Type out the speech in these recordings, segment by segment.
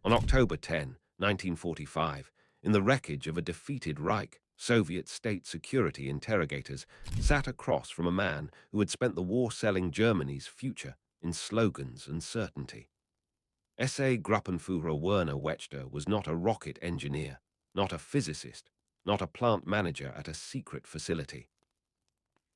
On October 10, 1945, in the wreckage of a defeated Reich, Soviet state security interrogators sat across from a man who had spent the war selling Germany's future in slogans and certainty. S.A. Gruppenführer Werner Wechter was not a rocket engineer, not a physicist, not a plant manager at a secret facility.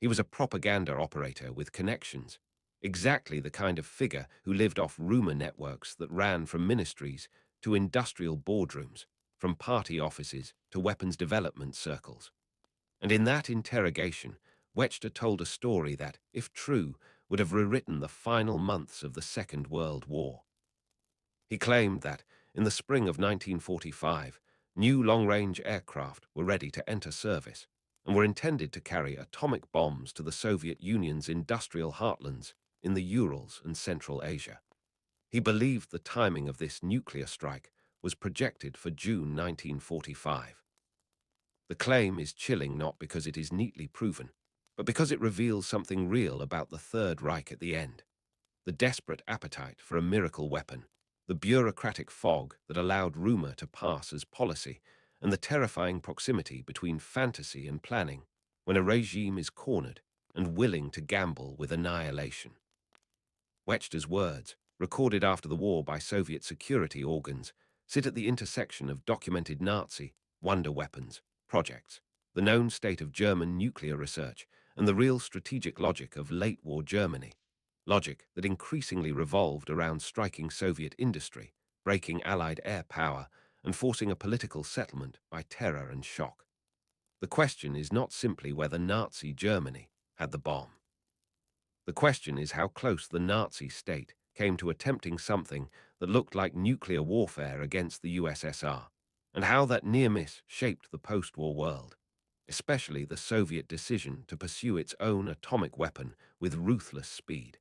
He was a propaganda operator with connections, exactly the kind of figure who lived off rumor networks that ran from ministries to industrial boardrooms, from party offices to weapons development circles. And in that interrogation, Wechter told a story that, if true, would have rewritten the final months of the Second World War. He claimed that, in the spring of 1945, new long-range aircraft were ready to enter service and were intended to carry atomic bombs to the Soviet Union's industrial heartlands in the Urals and Central Asia. He believed the timing of this nuclear strike was projected for June 1945. The claim is chilling not because it is neatly proven, but because it reveals something real about the Third Reich at the end: the desperate appetite for a miracle weapon, the bureaucratic fog that allowed rumor to pass as policy, and the terrifying proximity between fantasy and planning when a regime is cornered and willing to gamble with annihilation. Wechter's words, recorded after the war by Soviet security organs, sit at the intersection of documented Nazi wonder weapons projects, the known state of German nuclear research, and the real strategic logic of late-war Germany. Logic that increasingly revolved around striking Soviet industry, breaking Allied air power, and forcing a political settlement by terror and shock. The question is not simply whether Nazi Germany had the bomb. The question is how close the Nazi state came to attempting something that looked like nuclear warfare against the USSR, and how that near miss shaped the post-war world, especially the Soviet decision to pursue its own atomic weapon with ruthless speed.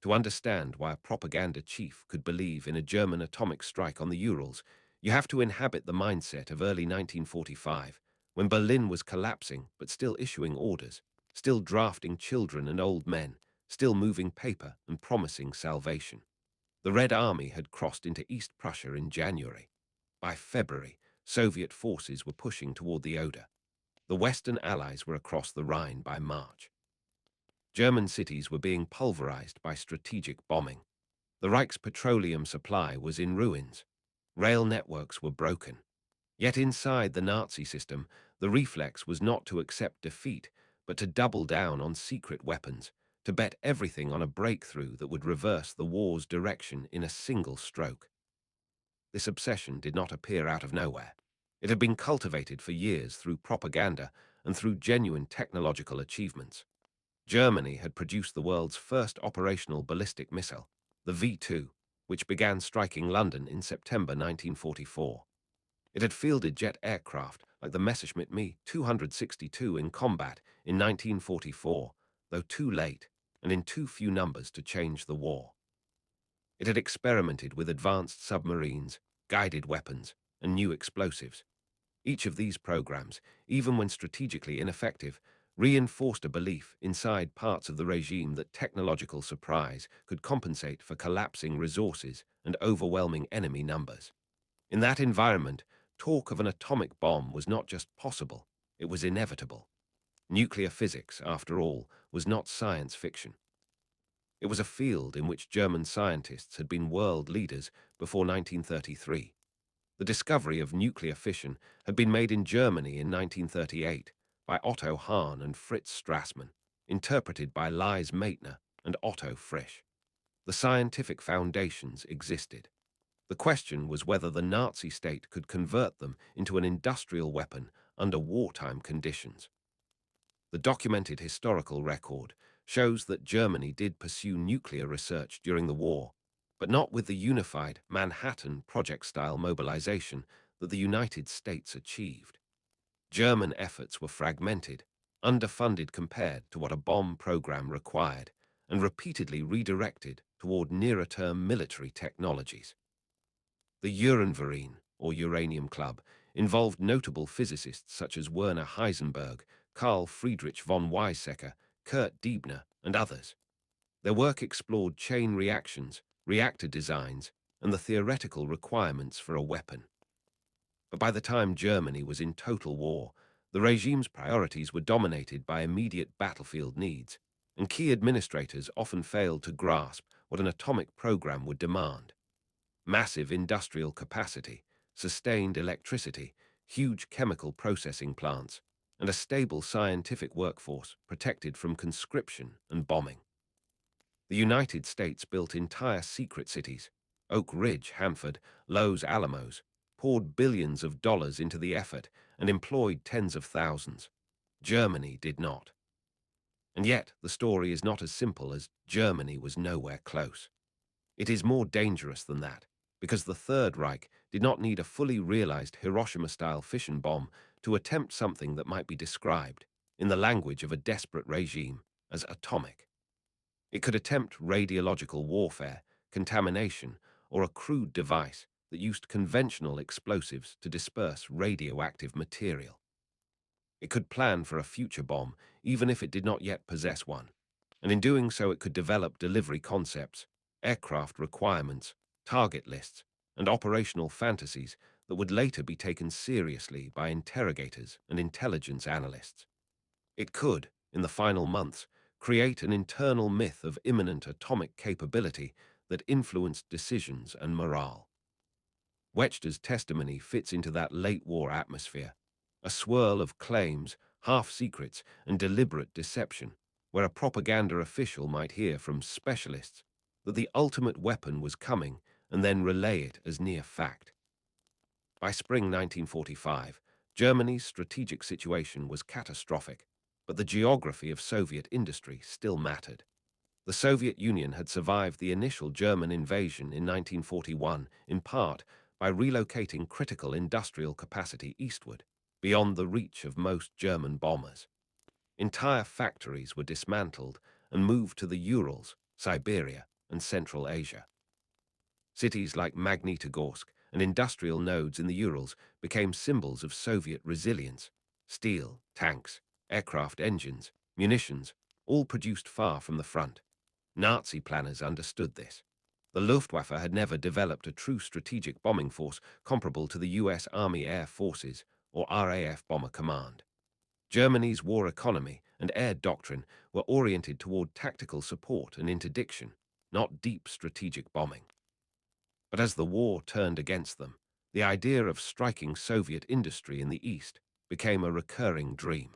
To understand why a propaganda chief could believe in a German atomic strike on the Urals, you have to inhabit the mindset of early 1945, when Berlin was collapsing but still issuing orders, still drafting children and old men, still moving paper and promising salvation. The Red Army had crossed into East Prussia in January. By February, Soviet forces were pushing toward the Oder. The Western Allies were across the Rhine by March. German cities were being pulverized by strategic bombing. The Reich's petroleum supply was in ruins. Rail networks were broken. Yet inside the Nazi system, the reflex was not to accept defeat, but to double down on secret weapons, to bet everything on a breakthrough that would reverse the war's direction in a single stroke. This obsession did not appear out of nowhere. It had been cultivated for years through propaganda and through genuine technological achievements. Germany had produced the world's first operational ballistic missile, the V-2, which began striking London in September 1944. It had fielded jet aircraft like the Messerschmitt Me 262 in combat in 1944, though too late and in too few numbers to change the war. It had experimented with advanced submarines, guided weapons, and new explosives. Each of these programs, even when strategically ineffective, reinforced a belief inside parts of the regime that technological surprise could compensate for collapsing resources and overwhelming enemy numbers. In that environment, talk of an atomic bomb was not just possible, it was inevitable. Nuclear physics, after all, was not science fiction. It was a field in which German scientists had been world leaders before 1933. The discovery of nuclear fission had been made in Germany in 1938 by Otto Hahn and Fritz Strassmann, interpreted by Lise Meitner and Otto Frisch. The scientific foundations existed. The question was whether the Nazi state could convert them into an industrial weapon under wartime conditions. The documented historical record shows that Germany did pursue nuclear research during the war, but not with the unified Manhattan Project-style mobilization that the United States achieved. German efforts were fragmented, underfunded compared to what a bomb program required, and repeatedly redirected toward nearer-term military technologies. The Uranverein, or Uranium Club, involved notable physicists such as Werner Heisenberg, Carl Friedrich von Weizsäcker, Kurt Diebner, and others. Their work explored chain reactions, reactor designs, and the theoretical requirements for a weapon. But by the time Germany was in total war, the regime's priorities were dominated by immediate battlefield needs, and key administrators often failed to grasp what an atomic program would demand. Massive industrial capacity, sustained electricity, huge chemical processing plants, and a stable scientific workforce protected from conscription and bombing. The United States built entire secret cities, Oak Ridge, Hanford, Los Alamos, poured billions of dollars into the effort and employed tens of thousands. Germany did not. And yet, the story is not as simple as Germany was nowhere close. It is more dangerous than that, because the Third Reich did not need a fully realized Hiroshima-style fission bomb to attempt something that might be described, in the language of a desperate regime, as atomic. It could attempt radiological warfare, contamination, or a crude device that used conventional explosives to disperse radioactive material. It could plan for a future bomb, even if it did not yet possess one. And in doing so, it could develop delivery concepts, aircraft requirements, target lists, and operational fantasies that would later be taken seriously by interrogators and intelligence analysts. It could, in the final months, create an internal myth of imminent atomic capability that influenced decisions and morale. Wechter's testimony fits into that late-war atmosphere, a swirl of claims, half-secrets, and deliberate deception, where a propaganda official might hear from specialists that the ultimate weapon was coming and then relay it as near fact. By spring 1945, Germany's strategic situation was catastrophic, but the geography of Soviet industry still mattered. The Soviet Union had survived the initial German invasion in 1941 in part by relocating critical industrial capacity eastward, beyond the reach of most German bombers. Entire factories were dismantled and moved to the Urals, Siberia, and Central Asia. Cities like Magnitogorsk and industrial nodes in the Urals became symbols of Soviet resilience. Steel, tanks, aircraft engines, munitions, all produced far from the front. Nazi planners understood this. The Luftwaffe had never developed a true strategic bombing force comparable to the U.S. Army Air Forces or RAF Bomber Command. Germany's war economy and air doctrine were oriented toward tactical support and interdiction, not deep strategic bombing. But as the war turned against them, the idea of striking Soviet industry in the East became a recurring dream.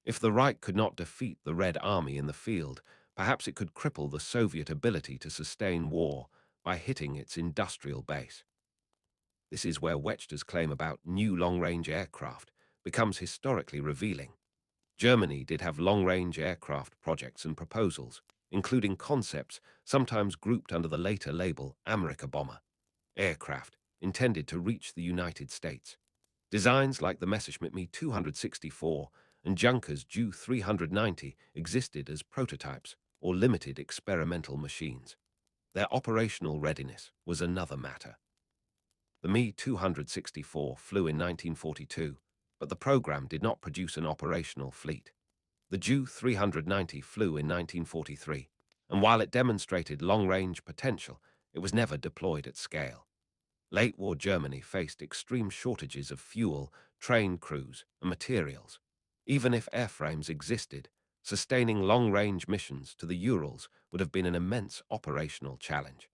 If the Reich could not defeat the Red Army in the field, perhaps it could cripple the Soviet ability to sustain war by hitting its industrial base. This is where Wechter's claim about new long-range aircraft becomes historically revealing. Germany did have long-range aircraft projects and proposals, including concepts sometimes grouped under the later label Amerika Bomber, aircraft intended to reach the United States. Designs like the Messerschmitt Me 264 and Junkers Ju 390 existed as prototypes or limited experimental machines. Their operational readiness was another matter. The Me 264 flew in 1942, but the program did not produce an operational fleet. The Ju 390 flew in 1943, and while it demonstrated long-range potential, it was never deployed at scale. Late-war Germany faced extreme shortages of fuel, train crews, and materials. Even if airframes existed, sustaining long-range missions to the Urals would have been an immense operational challenge.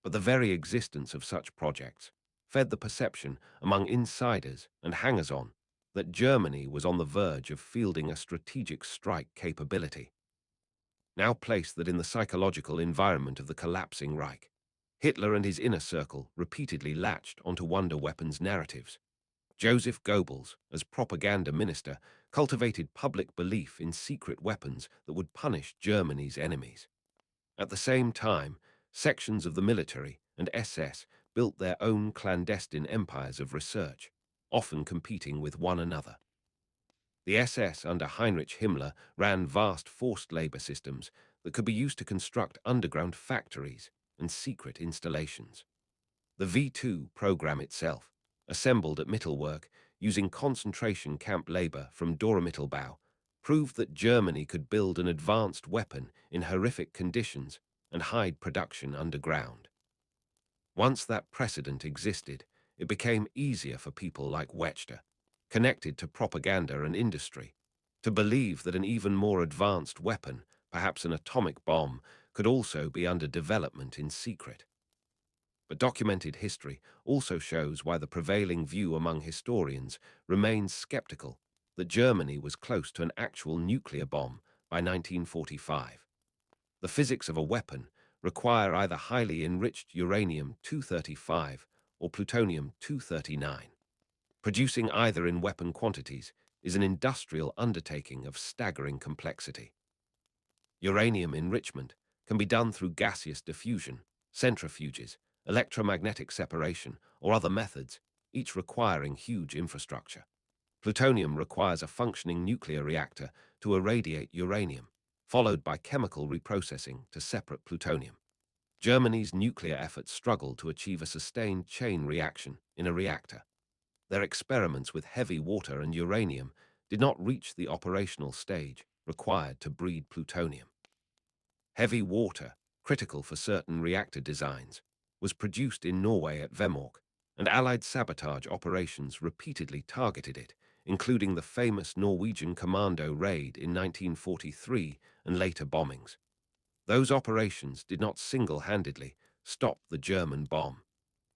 But the very existence of such projects fed the perception among insiders and hangers-on that Germany was on the verge of fielding a strategic strike capability. Now place that in the psychological environment of the collapsing Reich. Hitler and his inner circle repeatedly latched onto wonder weapons narratives. Joseph Goebbels, as propaganda minister, cultivated public belief in secret weapons that would punish Germany's enemies. At the same time, sections of the military and SS built their own clandestine empires of research, often competing with one another. The SS under Heinrich Himmler ran vast forced labor systems that could be used to construct underground factories and secret installations. The V2 program itself, assembled at Mittelwerk using concentration camp labor from Dora-Mittelbau, proved that Germany could build an advanced weapon in horrific conditions and hide production underground. Once that precedent existed, it became easier for people like Wechter, connected to propaganda and industry, to believe that an even more advanced weapon, perhaps an atomic bomb, could also be under development in secret. But documented history also shows why the prevailing view among historians remains skeptical that Germany was close to an actual nuclear bomb by 1945. The physics of a weapon require either highly enriched uranium-235 or plutonium-239. Producing either in weapon quantities is an industrial undertaking of staggering complexity. Uranium enrichment can be done through gaseous diffusion, centrifuges, electromagnetic separation, or other methods, each requiring huge infrastructure. Plutonium requires a functioning nuclear reactor to irradiate uranium, followed by chemical reprocessing to separate plutonium. Germany's nuclear efforts struggled to achieve a sustained chain reaction in a reactor. Their experiments with heavy water and uranium did not reach the operational stage required to breed plutonium. Heavy water, critical for certain reactor designs, was produced in Norway at Vemork, and Allied sabotage operations repeatedly targeted it, including the famous Norwegian Commando raid in 1943 and later bombings. Those operations did not single-handedly stop the German bomb,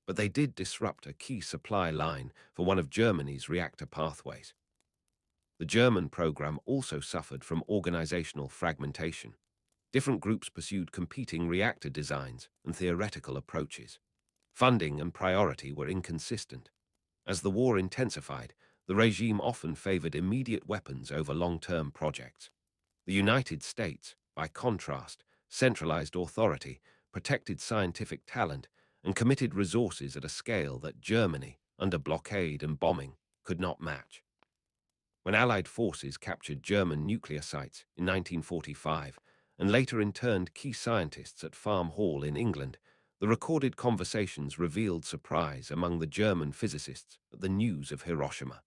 but they did disrupt a key supply line for one of Germany's reactor pathways. The German program also suffered from organizational fragmentation. Different groups pursued competing reactor designs and theoretical approaches. Funding and priority were inconsistent. As the war intensified, the regime often favored immediate weapons over long-term projects. The United States, by contrast, centralized authority, protected scientific talent, and committed resources at a scale that Germany, under blockade and bombing, could not match. When Allied forces captured German nuclear sites in 1945 and later interned key scientists at Farm Hall in England, the recorded conversations revealed surprise among the German physicists at the news of Hiroshima.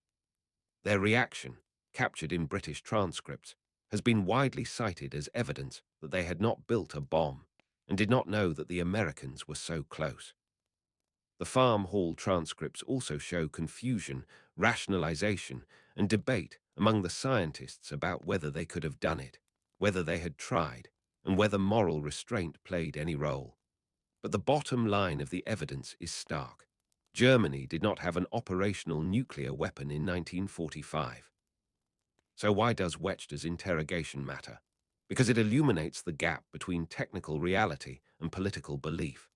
Their reaction, captured in British transcripts, has been widely cited as evidence that they had not built a bomb and did not know that the Americans were so close. The Farm Hall transcripts also show confusion, rationalization, and debate among the scientists about whether they could have done it, whether they had tried, and whether moral restraint played any role. But the bottom line of the evidence is stark. Germany did not have an operational nuclear weapon in 1945. So why does Wechter's interrogation matter? Because it illuminates the gap between technical reality and political belief.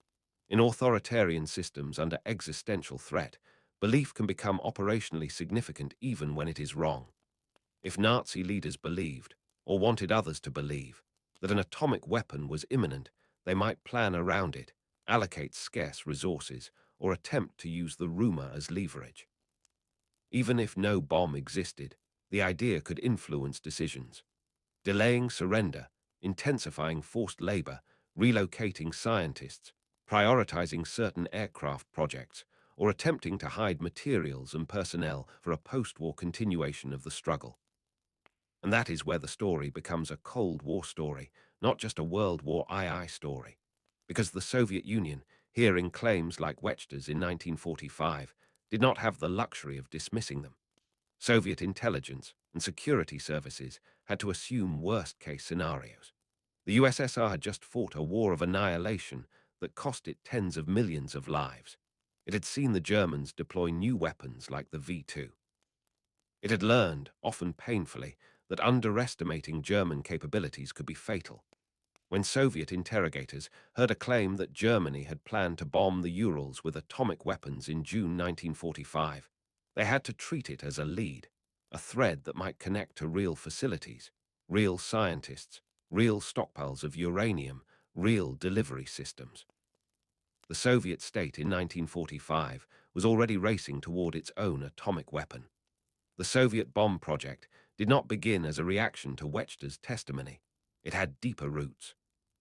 In authoritarian systems under existential threat, belief can become operationally significant even when it is wrong. If Nazi leaders believed, or wanted others to believe, that an atomic weapon was imminent, they might plan around it, allocate scarce resources, or attempt to use the rumor as leverage. Even if no bomb existed, the idea could influence decisions. Delaying surrender, intensifying forced labor, relocating scientists, prioritizing certain aircraft projects, or attempting to hide materials and personnel for a post-war continuation of the struggle. And that is where the story becomes a Cold War story, not just a World War II story. Because the Soviet Union, hearing claims like Wechter's in 1945, did not have the luxury of dismissing them. Soviet intelligence and security services had to assume worst-case scenarios. The USSR had just fought a war of annihilation that cost it tens of millions of lives. It had seen the Germans deploy new weapons like the V2. It had learned, often painfully, that underestimating German capabilities could be fatal. When Soviet interrogators heard a claim that Germany had planned to bomb the Urals with atomic weapons in June 1945, they had to treat it as a lead, a thread that might connect to real facilities, real scientists, real stockpiles of uranium, real delivery systems. The Soviet state in 1945 was already racing toward its own atomic weapon. The Soviet bomb project did not begin as a reaction to Wechter's testimony. It had deeper roots.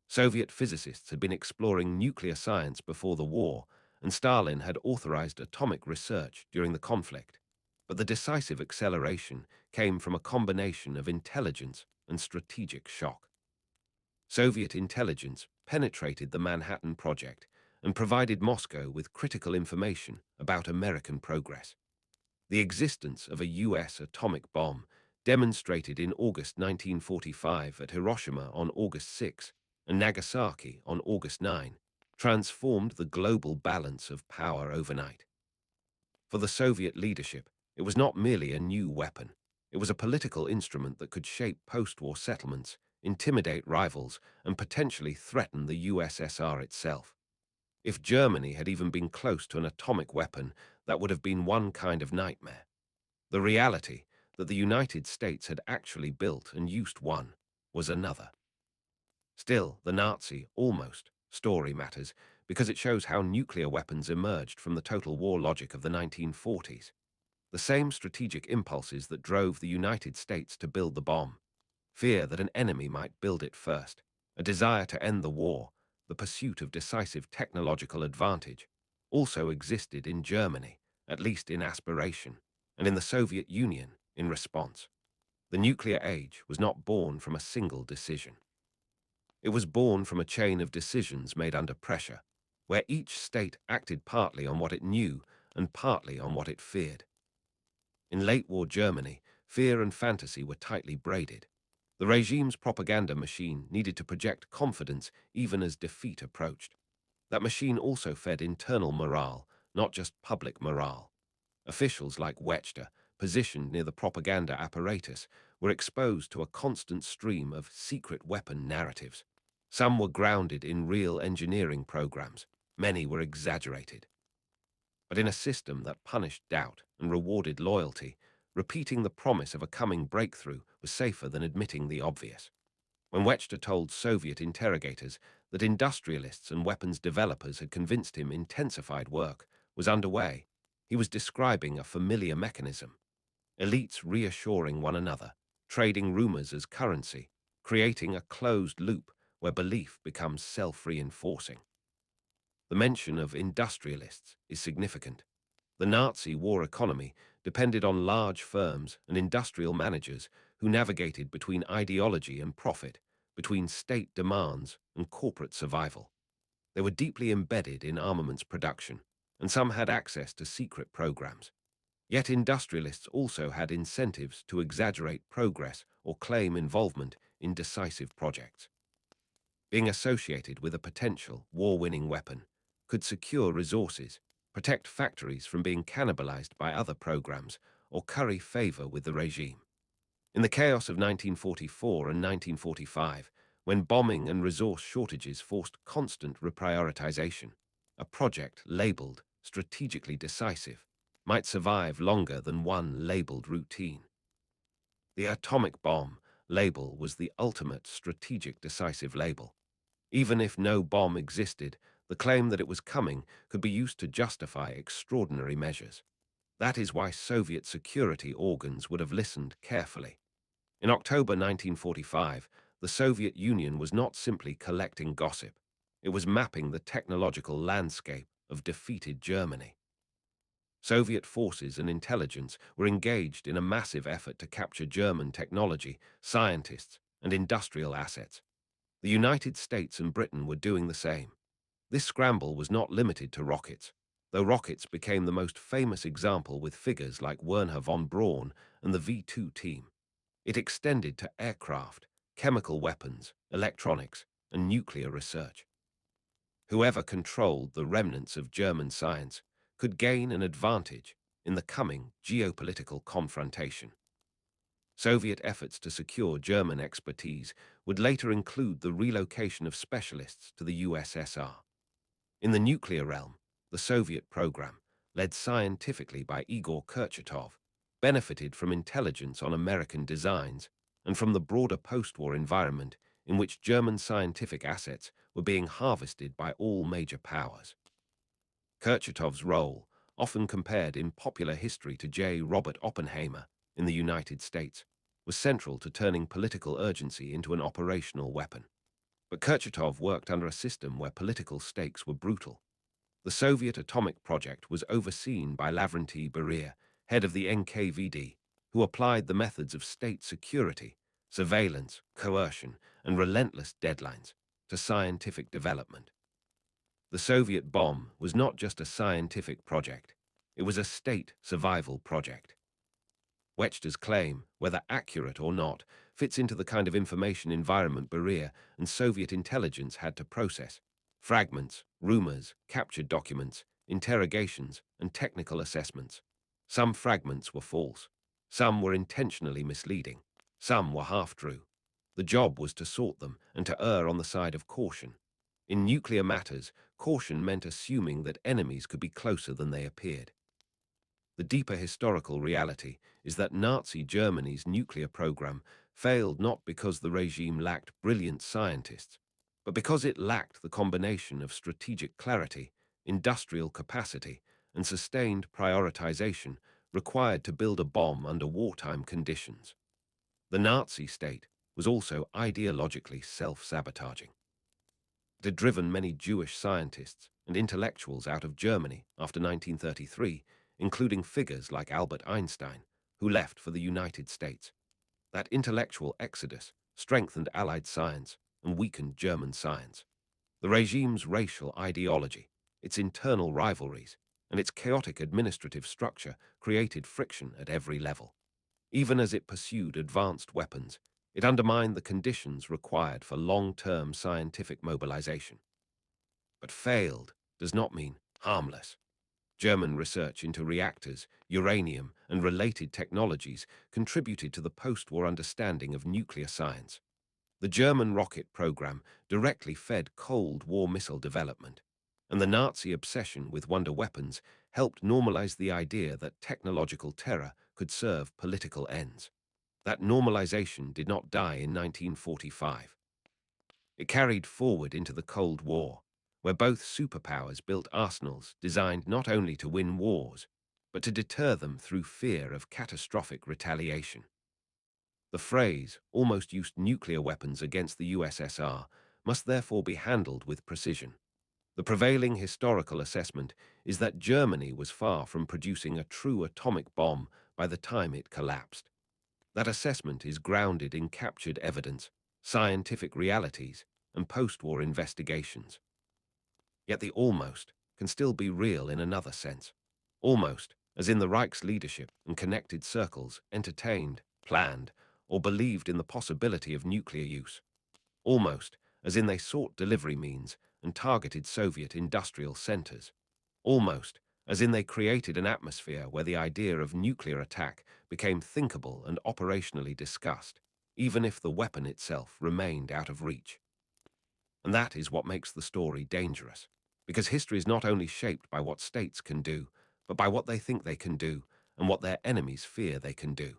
Soviet physicists had been exploring nuclear science before the war, and Stalin had authorized atomic research during the conflict. But the decisive acceleration came from a combination of intelligence and strategic shock. Soviet intelligence penetrated the Manhattan Project and provided Moscow with critical information about American progress. The existence of a U.S. atomic bomb, demonstrated in August 1945 at Hiroshima on August 6 and Nagasaki on August 9, transformed the global balance of power overnight. For the Soviet leadership, it was not merely a new weapon. It was a political instrument that could shape post-war settlements, intimidate rivals, and potentially threaten the USSR itself. If Germany had even been close to an atomic weapon, that would have been one kind of nightmare. The reality that the United States had actually built and used one was another. Still, the Nazi almost story matters because it shows how nuclear weapons emerged from the total war logic of the 1940s. The same strategic impulses that drove the United States to build the bomb. Fear that an enemy might build it first, a desire to end the war, the pursuit of decisive technological advantage, also existed in Germany, at least in aspiration, and in the Soviet Union in response. The nuclear age was not born from a single decision. It was born from a chain of decisions made under pressure, where each state acted partly on what it knew and partly on what it feared. In late-war Germany, fear and fantasy were tightly braided. The regime's propaganda machine needed to project confidence even as defeat approached. That machine also fed internal morale, not just public morale. Officials like Wechter, positioned near the propaganda apparatus, were exposed to a constant stream of secret weapon narratives. Some were grounded in real engineering programs, many were exaggerated. But in a system that punished doubt and rewarded loyalty, repeating the promise of a coming breakthrough was safer than admitting the obvious. When Wechter told Soviet interrogators that industrialists and weapons developers had convinced him intensified work was underway, he was describing a familiar mechanism. Elites reassuring one another, trading rumors as currency, creating a closed loop where belief becomes self-reinforcing. The mention of industrialists is significant. The Nazi war economy depended on large firms and industrial managers who navigated between ideology and profit, between state demands and corporate survival. They were deeply embedded in armaments production, and some had access to secret programs. Yet industrialists also had incentives to exaggerate progress or claim involvement in decisive projects. Being associated with a potential war-winning weapon could secure resources, protect factories from being cannibalized by other programs, or curry favor with the regime. In the chaos of 1944 and 1945, when bombing and resource shortages forced constant reprioritization, a project labeled strategically decisive might survive longer than one labeled routine. The atomic bomb label was the ultimate strategic decisive label. Even if no bomb existed, the claim that it was coming could be used to justify extraordinary measures. That is why Soviet security organs would have listened carefully. In October 1945, the Soviet Union was not simply collecting gossip. It was mapping the technological landscape of defeated Germany. Soviet forces and intelligence were engaged in a massive effort to capture German technology, scientists, and industrial assets. The United States and Britain were doing the same. This scramble was not limited to rockets, though rockets became the most famous example with figures like Wernher von Braun and the V-2 team. It extended to aircraft, chemical weapons, electronics, and nuclear research. Whoever controlled the remnants of German science could gain an advantage in the coming geopolitical confrontation. Soviet efforts to secure German expertise would later include the relocation of specialists to the USSR. In the nuclear realm, the Soviet program, led scientifically by Igor Kurchatov, benefited from intelligence on American designs and from the broader post-war environment in which German scientific assets were being harvested by all major powers. Kurchatov's role, often compared in popular history to J. Robert Oppenheimer in the United States, was central to turning political urgency into an operational weapon. But Kurchatov worked under a system where political stakes were brutal. The Soviet atomic project was overseen by Lavrentiy Beria, head of the NKVD, who applied the methods of state security, surveillance, coercion, and relentless deadlines to scientific development. The Soviet bomb was not just a scientific project, it was a state survival project. Wechter's claim, whether accurate or not, fits into the kind of information environment Beria and Soviet intelligence had to process. Fragments, rumors, captured documents, interrogations, and technical assessments. Some fragments were false. Some were intentionally misleading. Some were half-true. The job was to sort them and to err on the side of caution. In nuclear matters, caution meant assuming that enemies could be closer than they appeared. The deeper historical reality is that Nazi Germany's nuclear program failed not because the regime lacked brilliant scientists, but because it lacked the combination of strategic clarity, industrial capacity, and sustained prioritization required to build a bomb under wartime conditions. The Nazi state was also ideologically self-sabotaging. It had driven many Jewish scientists and intellectuals out of Germany after 1933, including figures like Albert Einstein, who left for the United States. That intellectual exodus strengthened Allied science and weakened German science. The regime's racial ideology, its internal rivalries, and its chaotic administrative structure created friction at every level. Even as it pursued advanced weapons, it undermined the conditions required for long-term scientific mobilization. But failed does not mean harmless. German research into reactors, uranium, and related technologies contributed to the post-war understanding of nuclear science. The German rocket program directly fed Cold War missile development, and the Nazi obsession with wonder weapons helped normalize the idea that technological terror could serve political ends. That normalization did not die in 1945. It carried forward into the Cold War, where both superpowers built arsenals designed not only to win wars, but to deter them through fear of catastrophic retaliation. The phrase almost used nuclear weapons against the USSR must therefore be handled with precision. The prevailing historical assessment is that Germany was far from producing a true atomic bomb by the time it collapsed. That assessment is grounded in captured evidence, scientific realities, and post-war investigations. Yet the almost can still be real in another sense. Almost, as in the Reich's leadership and connected circles entertained, planned, or believed in the possibility of nuclear use. Almost, as in they sought delivery means and targeted Soviet industrial centers. Almost, as in they created an atmosphere where the idea of nuclear attack became thinkable and operationally discussed, even if the weapon itself remained out of reach. And that is what makes the story dangerous, because history is not only shaped by what states can do, but by what they think they can do and what their enemies fear they can do.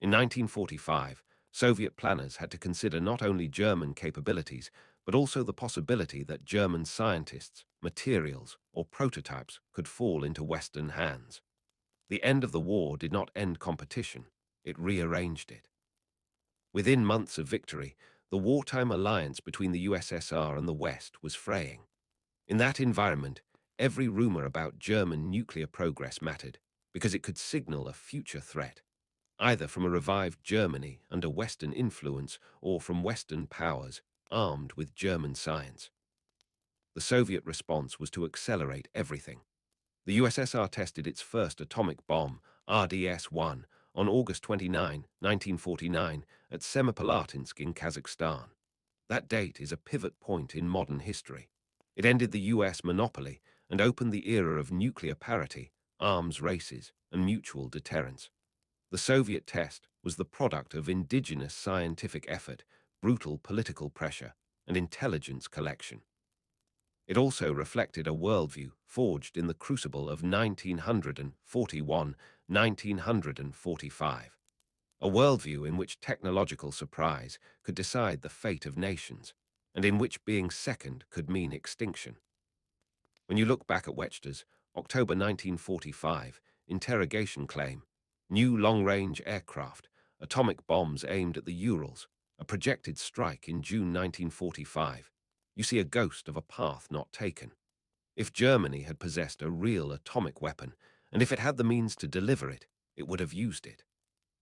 In 1945, Soviet planners had to consider not only German capabilities, but also the possibility that German scientists, materials, or prototypes could fall into Western hands. The end of the war did not end competition, it rearranged it. Within months of victory, the wartime alliance between the USSR and the West was fraying. In that environment, every rumor about German nuclear progress mattered, because it could signal a future threat, either from a revived Germany under Western influence or from Western powers armed with German science. The Soviet response was to accelerate everything. The USSR tested its first atomic bomb, RDS-1, on August 29, 1949, at Semipalatinsk in Kazakhstan. That date is a pivot point in modern history. It ended the US monopoly and opened the era of nuclear parity, arms races, and mutual deterrence. The Soviet test was the product of indigenous scientific effort, brutal political pressure, and intelligence collection. It also reflected a worldview forged in the crucible of 1941-1945, a worldview in which technological surprise could decide the fate of nations, and in which being second could mean extinction. When you look back at Wechter's October 1945 interrogation claim, new long-range aircraft, atomic bombs aimed at the Urals, a projected strike in June 1945, you see a ghost of a path not taken. If Germany had possessed a real atomic weapon, and if it had the means to deliver it, it would have used it.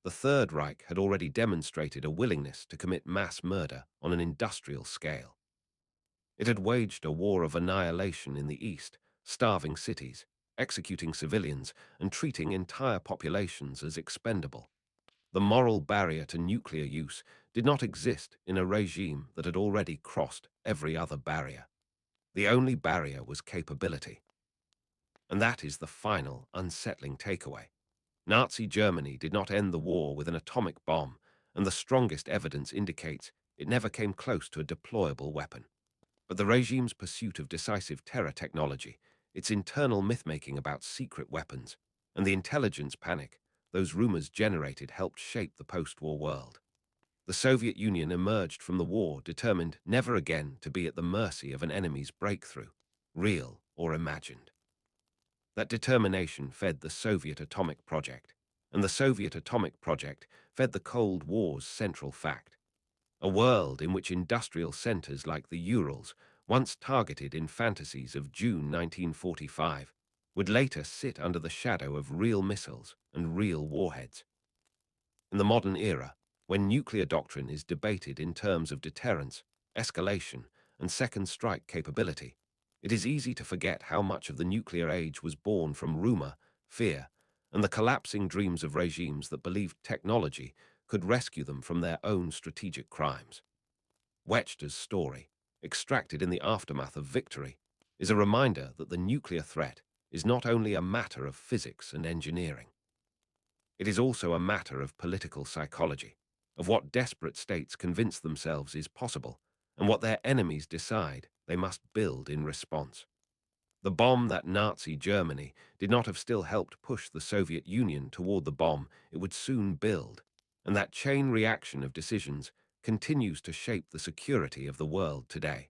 The Third Reich had already demonstrated a willingness to commit mass murder on an industrial scale. It had waged a war of annihilation in the East, starving cities, executing civilians, and treating entire populations as expendable. The moral barrier to nuclear use did not exist in a regime that had already crossed every other barrier. The only barrier was capability. And that is the final, unsettling takeaway. Nazi Germany did not end the war with an atomic bomb, and the strongest evidence indicates it never came close to a deployable weapon. But the regime's pursuit of decisive terror technology, its internal myth-making about secret weapons, and the intelligence panic those rumors generated helped shape the post-war world. The Soviet Union emerged from the war determined never again to be at the mercy of an enemy's breakthrough, real or imagined. That determination fed the Soviet atomic project, and the Soviet atomic project fed the Cold War's central fact. A world in which industrial centers like the Urals, once targeted in fantasies of June 1945, would later sit under the shadow of real missiles and real warheads. In the modern era, when nuclear doctrine is debated in terms of deterrence, escalation, and second strike capability, it is easy to forget how much of the nuclear age was born from rumor, fear, and the collapsing dreams of regimes that believed technology could rescue them from their own strategic crimes. Wechter's story, extracted in the aftermath of victory, is a reminder that the nuclear threat is not only a matter of physics and engineering. It is also a matter of political psychology, of what desperate states convince themselves is possible, and what their enemies decide they must build in response. The bomb that Nazi Germany did not have still helped push the Soviet Union toward the bomb it would soon build, and that chain reaction of decisions continues to shape the security of the world today.